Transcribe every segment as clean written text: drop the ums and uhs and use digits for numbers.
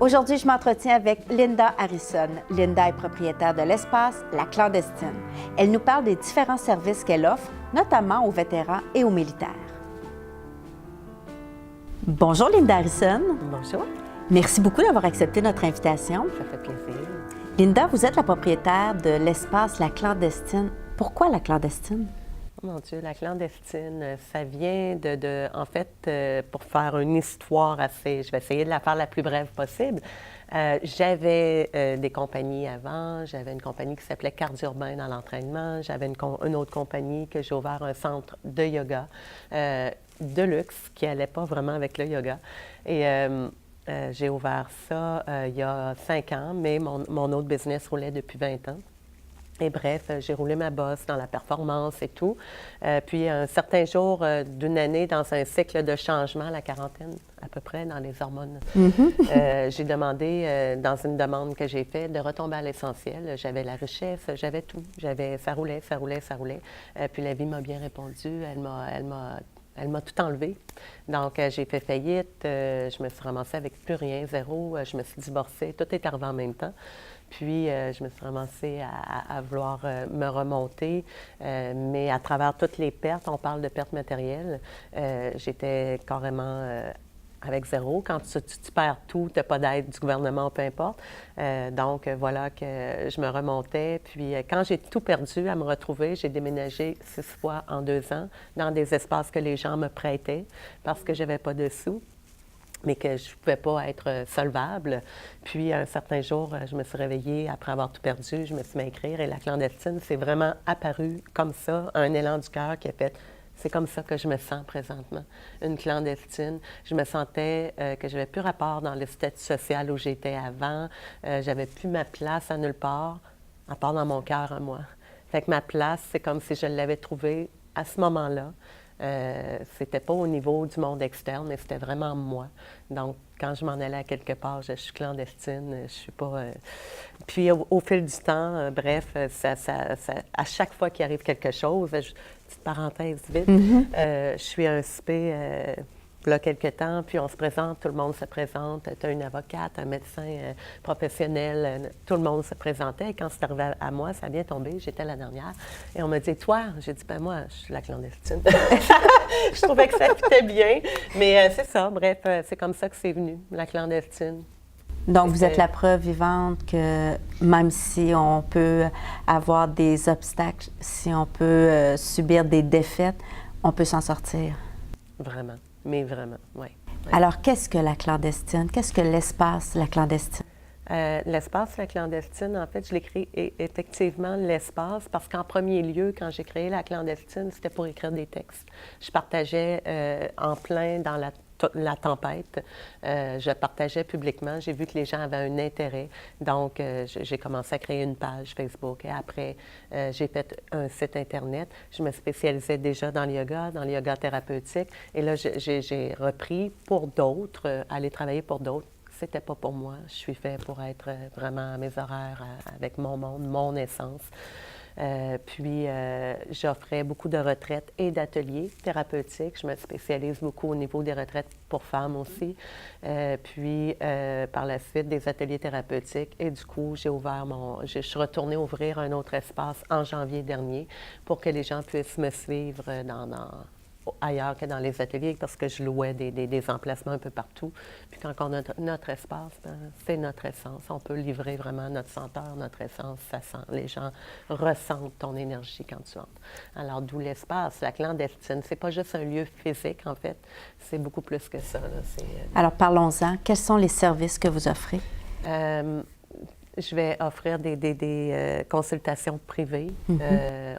Aujourd'hui, je m'entretiens avec Linda Harrison. Linda est propriétaire de l'espace La Clandestine. Elle nous parle des différents services qu'elle offre, notamment aux vétérans et aux militaires. Bonjour Linda Harrison. Bonjour. Merci beaucoup d'avoir accepté notre invitation. Ça fait plaisir. Linda, vous êtes la propriétaire de l'espace La Clandestine. Pourquoi La Clandestine? Oh mon Dieu, la clandestine, ça vient en fait, pour faire une histoire assez, je vais essayer de la faire la plus brève possible. J'avais des compagnies avant, j'avais une compagnie qui s'appelait Cardio-Urbain dans l'entraînement, j'avais une autre compagnie que j'ai ouvert un centre de yoga de luxe qui n'allait pas vraiment avec le yoga. Et j'ai ouvert ça il y a 5 ans, mais mon autre business roulait depuis 20 ans. Et bref, j'ai roulé ma bosse dans la performance et tout. Puis, un certain jour d'une année, dans un cycle de changement, la quarantaine, à peu près, dans les hormones, j'ai demandé, dans une demande que j'ai faite, de retomber à l'essentiel. J'avais la richesse, j'avais tout. Ça roulait. Puis, la vie m'a bien répondu. Elle m'a tout enlevé. Donc, j'ai fait faillite. Je me suis ramassée avec plus rien, zéro. Je me suis divorcée. Tout est arrivé en même temps. Puis, je me suis ramassée à vouloir me remonter, mais à travers toutes les pertes, on parle de pertes matérielles, j'étais carrément avec zéro. Quand tu perds tout, tu n'as pas d'aide du gouvernement, peu importe. Donc, voilà que je me remontais. Puis, quand j'ai tout perdu à me retrouver, j'ai déménagé 6 fois en 2 ans dans des espaces que les gens me prêtaient parce que je n'avais pas de sous, mais que je ne pouvais pas être solvable. Puis, un certain jour, je me suis réveillée après avoir tout perdu, je me suis mis à écrire et la clandestine, c'est vraiment apparu comme ça, un élan du cœur qui a fait « c'est comme ça que je me sens présentement, une clandestine ». Je me sentais que je n'avais plus rapport dans le statut social où j'étais avant, j'avais plus ma place à nulle part, à part dans mon cœur à moi. Fait que ma place, c'est comme si je l'avais trouvée à ce moment-là. C'était pas au niveau du monde externe, mais c'était vraiment moi. Donc, quand je m'en allais à quelque part, je suis clandestine, je suis pas... Puis, au fil du temps, bref, à chaque fois qu'il arrive quelque chose, petite parenthèse vite, je suis à un souper... là, quelques temps, puis on se présente, tout le monde se présente. Tu as une avocate, un médecin professionnel, tout le monde se présentait. Et quand c'est arrivé à moi, ça a bien tombé, j'étais la dernière. Et on m'a dit « Toi? » J'ai dit « Ben moi, je suis la clandestine. » Je trouvais que ça fitait bien, mais c'est ça, bref, c'est comme ça que c'est venu, la clandestine. Donc, vous êtes la preuve vivante que même si on peut avoir des obstacles, si on peut subir des défaites, on peut s'en sortir. Vraiment. Mais vraiment, oui. Alors, qu'est-ce que la clandestine? Qu'est-ce que l'espace, la clandestine? L'espace, la clandestine, en fait, je l'ai créé effectivement l'espace parce qu'en premier lieu, quand j'ai créé la clandestine, c'était pour écrire des textes. Je partageais en plein dans la tempête. Je partageais publiquement. J'ai vu que les gens avaient un intérêt. Donc, j'ai commencé à créer une page Facebook. Et après, j'ai fait un site Internet. Je me spécialisais déjà dans le yoga thérapeutique. Et là, j'ai repris pour d'autres, aller travailler pour d'autres. C'était pas pour moi. Je suis fait pour être vraiment à mes horaires, avec mon monde, mon essence. Puis, j'offrais beaucoup de retraites et d'ateliers thérapeutiques. Je me spécialise beaucoup au niveau des retraites pour femmes aussi. Puis, par la suite, des ateliers thérapeutiques. Et du coup, je suis retournée ouvrir un autre espace en janvier dernier pour que les gens puissent me suivre ailleurs que dans les ateliers parce que je louais des emplacements un peu partout. Puis quand on a notre espace, c'est notre essence. On peut livrer vraiment notre senteur, notre essence. Ça sent. Les gens ressentent ton énergie quand tu entres. Alors, d'où l'espace, la clandestine. C'est pas juste un lieu physique, en fait. C'est beaucoup plus que ça. Là. Alors, parlons-en. Quels sont les services que vous offrez? Je vais offrir des consultations privées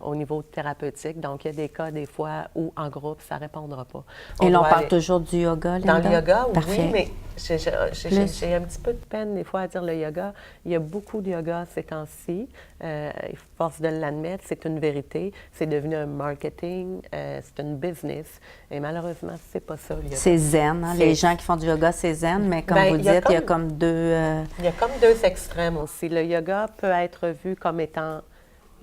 au niveau thérapeutique. Donc, il y a des cas, des fois, où en groupe, ça ne répondra pas. Et là, on parle toujours du yoga, Linda? Dans le yoga, Parfait. Oui, mais j'ai un petit peu de peine, des fois, à dire le yoga. Il y a beaucoup de yoga ces temps-ci. Force de l'admettre, c'est une vérité. C'est devenu un marketing, c'est une business. Et malheureusement, c'est pas ça, le yoga. C'est zen. Hein? Les gens qui font du yoga, c'est zen, mais comme vous dites, il y a comme deux... Il y a comme deux extrêmes aussi. Le yoga peut être vu comme étant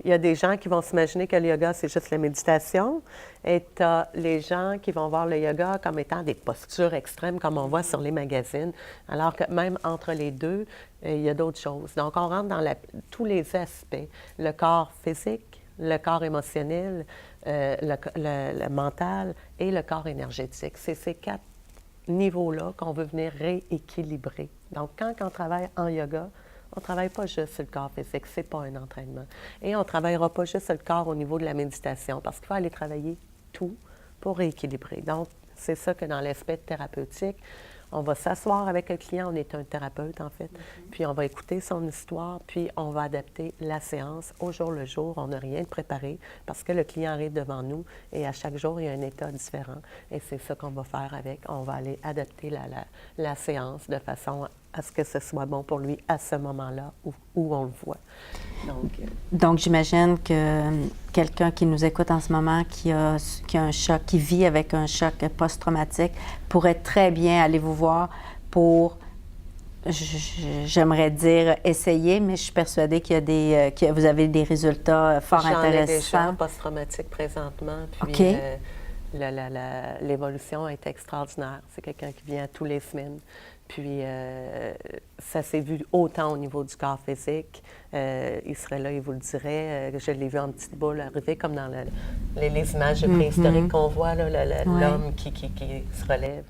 Il y a des gens qui vont s'imaginer que le yoga, c'est juste la méditation. Et tu as les gens qui vont voir le yoga comme étant des postures extrêmes, comme on voit sur les magazines. Alors que même entre les deux, il y a d'autres choses. Donc, on rentre dans tous les aspects. Le corps physique, le corps émotionnel, le mental et le corps énergétique. C'est ces 4 niveaux-là qu'on veut venir rééquilibrer. Donc, quand on travaille en yoga, on ne travaille pas juste sur le corps physique, ce n'est pas un entraînement. Et on ne travaillera pas juste sur le corps au niveau de la méditation, parce qu'il faut aller travailler tout pour rééquilibrer. Donc, c'est ça que dans l'aspect thérapeutique, on va s'asseoir avec le client, on est un thérapeute en fait, puis on va écouter son histoire, puis on va adapter la séance au jour le jour. On n'a rien de préparé parce que le client arrive devant nous et à chaque jour, il y a un état différent. Et c'est ça qu'on va faire avec. On va aller adapter la séance de façon à ce que ce soit bon pour lui à ce moment-là où on le voit. Donc j'imagine que quelqu'un qui nous écoute en ce moment, qui a un choc, qui vit avec un choc post-traumatique, pourrait très bien aller vous voir pour, j'aimerais dire essayer, mais je suis persuadée qu'il y a que vous avez des résultats fort intéressants. J'en ai déjà post-traumatique présentement, puis l'évolution est extraordinaire. C'est quelqu'un qui vient tous les semaines. Puis, ça s'est vu autant au niveau du corps physique. Il serait là, il vous le dirait. Je l'ai vu en petite boule arriver, comme dans les images préhistoriques qu'on voit, l'homme qui se relève.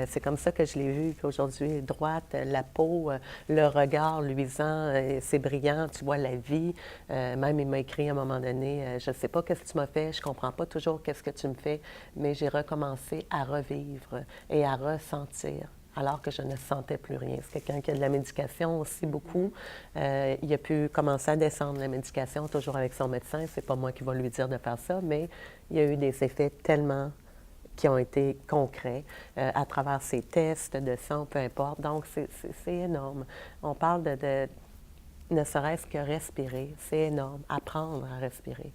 C'est comme ça que je l'ai vu. Puis aujourd'hui, droite, la peau, le regard luisant, c'est brillant, tu vois la vie. Même, il m'a écrit à un moment donné, je ne sais pas qu'est-ce que tu m'as fait, je ne comprends pas toujours qu'est-ce que tu me fais, mais j'ai recommencé à revivre et à ressentir, alors que je ne sentais plus rien. C'est quelqu'un qui a de la médication aussi beaucoup. Il a pu commencer à descendre la médication, toujours avec son médecin. C'est pas moi qui vais lui dire de faire ça, mais il y a eu des effets tellement qui ont été concrets à travers ses tests de sang, peu importe. Donc, c'est énorme. On parle de ne serait-ce que respirer, c'est énorme. Apprendre à respirer.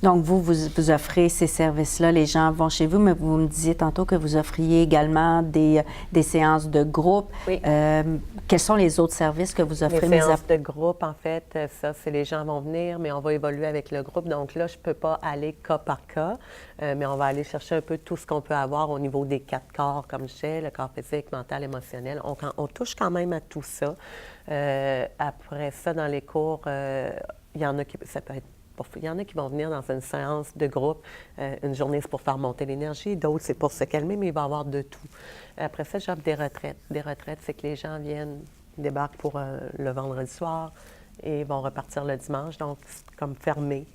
Donc, vous offrez ces services-là, les gens vont chez vous, mais vous me disiez tantôt que vous offriez également des séances de groupe. Oui. Quels sont les autres services que vous offrez? Les séances de groupe, en fait, ça, c'est les gens vont venir, mais on va évoluer avec le groupe. Donc là, je ne peux pas aller cas par cas, mais on va aller chercher un peu tout ce qu'on peut avoir au niveau des 4 corps, comme je sais, le corps physique, mental, émotionnel. On touche quand même à tout ça. Après ça, dans les cours, il y en a qui, ça peut être, il y en a qui vont venir dans une séance de groupe. Une journée, c'est pour faire monter l'énergie, d'autres, c'est pour se calmer, mais il va y avoir de tout. Après ça, j'offre des retraites. Des retraites, c'est que les gens viennent, débarquent pour le vendredi soir et vont repartir le dimanche, donc c'est comme fermé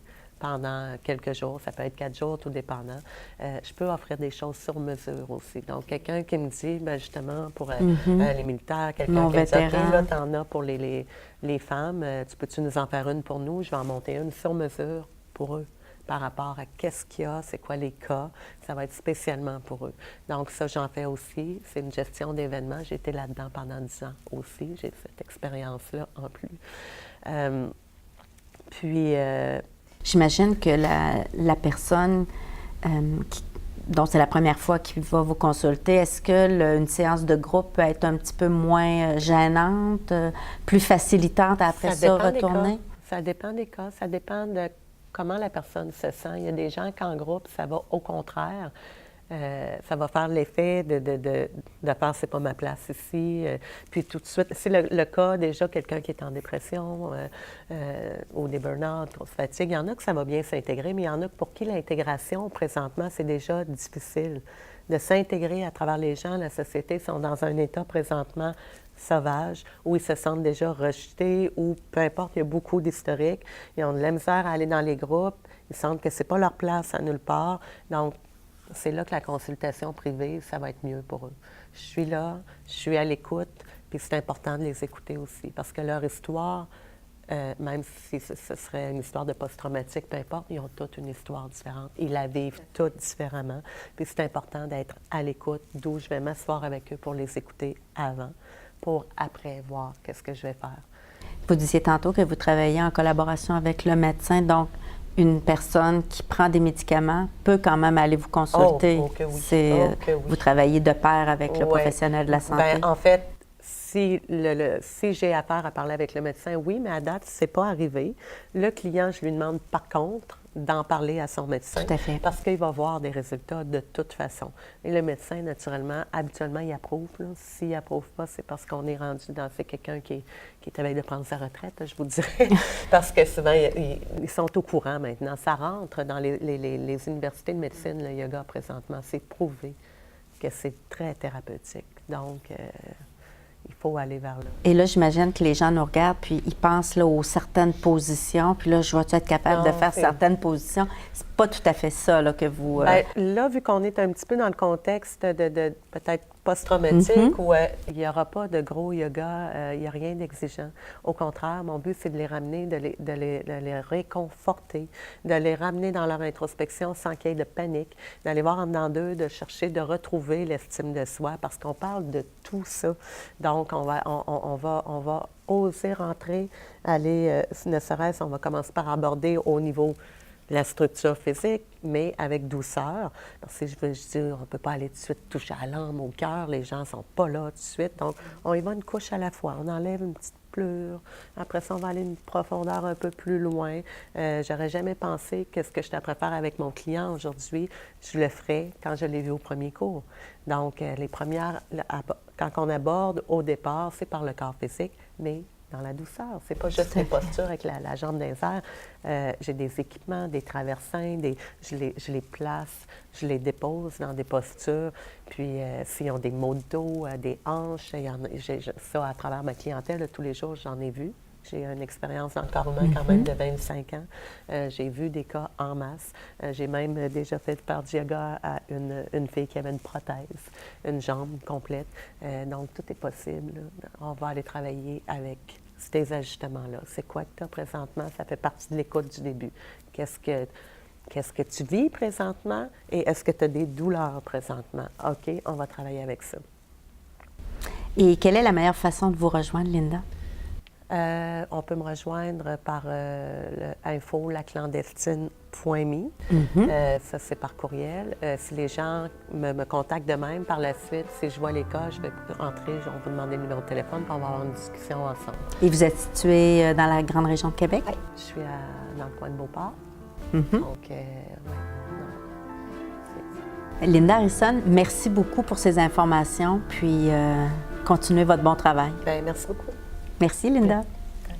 pendant quelques jours. Ça peut être 4 jours, tout dépendant. Je peux offrir des choses sur mesure aussi. Donc, quelqu'un qui me dit, bien, justement, pour les militaires, quelqu'un qui me dit, OK, là, t'en as pour les femmes, tu peux-tu nous en faire une pour nous? Je vais en monter une sur mesure pour eux par rapport à qu'est-ce qu'il y a, c'est quoi les cas. Ça va être spécialement pour eux. Donc, ça, j'en fais aussi. C'est une gestion d'événements. J'ai été là-dedans pendant 10 ans aussi. J'ai cette expérience-là en plus. J'imagine que la personne dont c'est la première fois qu'il va vous consulter, est-ce que une séance de groupe peut être un petit peu moins gênante, plus facilitante à après ça retourner? Ça dépend des cas. Ça dépend de comment la personne se sent. Il y a des gens qu'en groupe, ça va au contraire. Ça va faire l'effet de faire « c'est pas ma place ici ». Puis tout de suite, c'est le cas déjà, quelqu'un qui est en dépression ou des burn-out, grosse fatigue. Il y en a que ça va bien s'intégrer, mais il y en a pour qui l'intégration, présentement, c'est déjà difficile. De s'intégrer à travers les gens, la société, sont dans un état présentement sauvage, où ils se sentent déjà rejetés, ou peu importe, il y a beaucoup d'historiques. Ils ont de la misère à aller dans les groupes, ils sentent que c'est pas leur place à nulle part. Donc, c'est là que la consultation privée, ça va être mieux pour eux. Je suis là, je suis à l'écoute, puis c'est important de les écouter aussi, parce que leur histoire, même si ce serait une histoire de post-traumatique, peu importe, ils ont toutes une histoire différente. Ils la vivent toutes différemment. Puis c'est important d'être à l'écoute, d'où je vais m'asseoir avec eux pour les écouter avant, pour après voir qu'est-ce que je vais faire. Vous disiez tantôt que vous travaillez en collaboration avec le médecin, donc une personne qui prend des médicaments peut quand même aller vous consulter. Oh, que oui. Vous travaillez de pair avec le professionnel de la santé. Bien, en fait, si j'ai affaire à parler avec le médecin, oui, mais à date, c'est pas arrivé. Le client, je lui demande par contre d'en parler à son médecin. Tout à fait. Parce qu'il va voir des résultats de toute façon. Et le médecin, naturellement, habituellement, il approuve. S'il n'approuve pas, c'est parce qu'on est rendu dans... C'est quelqu'un qui est à veille de prendre sa retraite, je vous dirais. Parce que souvent, ils sont au courant maintenant. Ça rentre dans les universités de médecine, le yoga, présentement. C'est prouvé que c'est très thérapeutique. Donc, il faut aller vers là. Et là, j'imagine que les gens nous regardent, puis ils pensent là, aux certaines positions, puis là, je vais-tu être capable de faire certaines positions? C'est pas tout à fait ça là, que vous... Bien, là, vu qu'on est un petit peu dans le contexte de peut-être post-traumatique, où il n'y aura pas de gros yoga, il n'y a rien d'exigeant. Au contraire, mon but, c'est de les ramener, de les réconforter, de les ramener dans leur introspection sans qu'il y ait de panique, d'aller voir en dedans d'eux, de chercher, de retrouver l'estime de soi, parce qu'on parle de tout ça. Donc, on va oser rentrer, aller, ne serait-ce, on va commencer par aborder au niveau de la structure physique, mais avec douceur. Parce que je dis, on ne peut pas aller tout de suite toucher à l'âme, au cœur, les gens ne sont pas là tout de suite. Donc, on y va une couche à la fois. On enlève une petite pleure. Après ça, on va aller une profondeur un peu plus loin. J'aurais jamais pensé que ce que je t'apprends à faire avec mon client aujourd'hui, je le ferais quand je l'ai vu au premier cours. Donc, les premières, quand on aborde au départ, c'est par le corps physique, mais dans la douceur. C'est pas juste les postures avec la jambe dans les airs. J'ai des équipements, des traversins, je les place, je les dépose dans des postures. Puis, s'ils ont des maux de dos, des hanches, ça, à travers ma clientèle, là, tous les jours, j'en ai vu. J'ai une expérience dans le corps humain quand même de 25 ans. J'ai vu des cas en masse. J'ai même déjà fait faire du yoga à une fille qui avait une prothèse, une jambe complète. Donc, tout est possible. On va aller travailler avec ces ajustements-là. C'est quoi que tu as présentement? Ça fait partie de l'écoute du début. Qu'est-ce que tu vis présentement et est-ce que tu as des douleurs présentement? OK, on va travailler avec ça. Et quelle est la meilleure façon de vous rejoindre, Linda? On peut me rejoindre par info laclandestine.me. Ça, c'est par courriel. Si les gens me contactent de même, par la suite, si je vois les cas, je vais rentrer, on va vous demander le numéro de téléphone, puis on va avoir une discussion ensemble. Et vous êtes situé dans la grande région de Québec? Oui, je suis dans le coin de Beauport. Donc, Linda Harrison, merci beaucoup pour ces informations, puis continuez votre bon travail. Bien, merci beaucoup. Merci, Linda.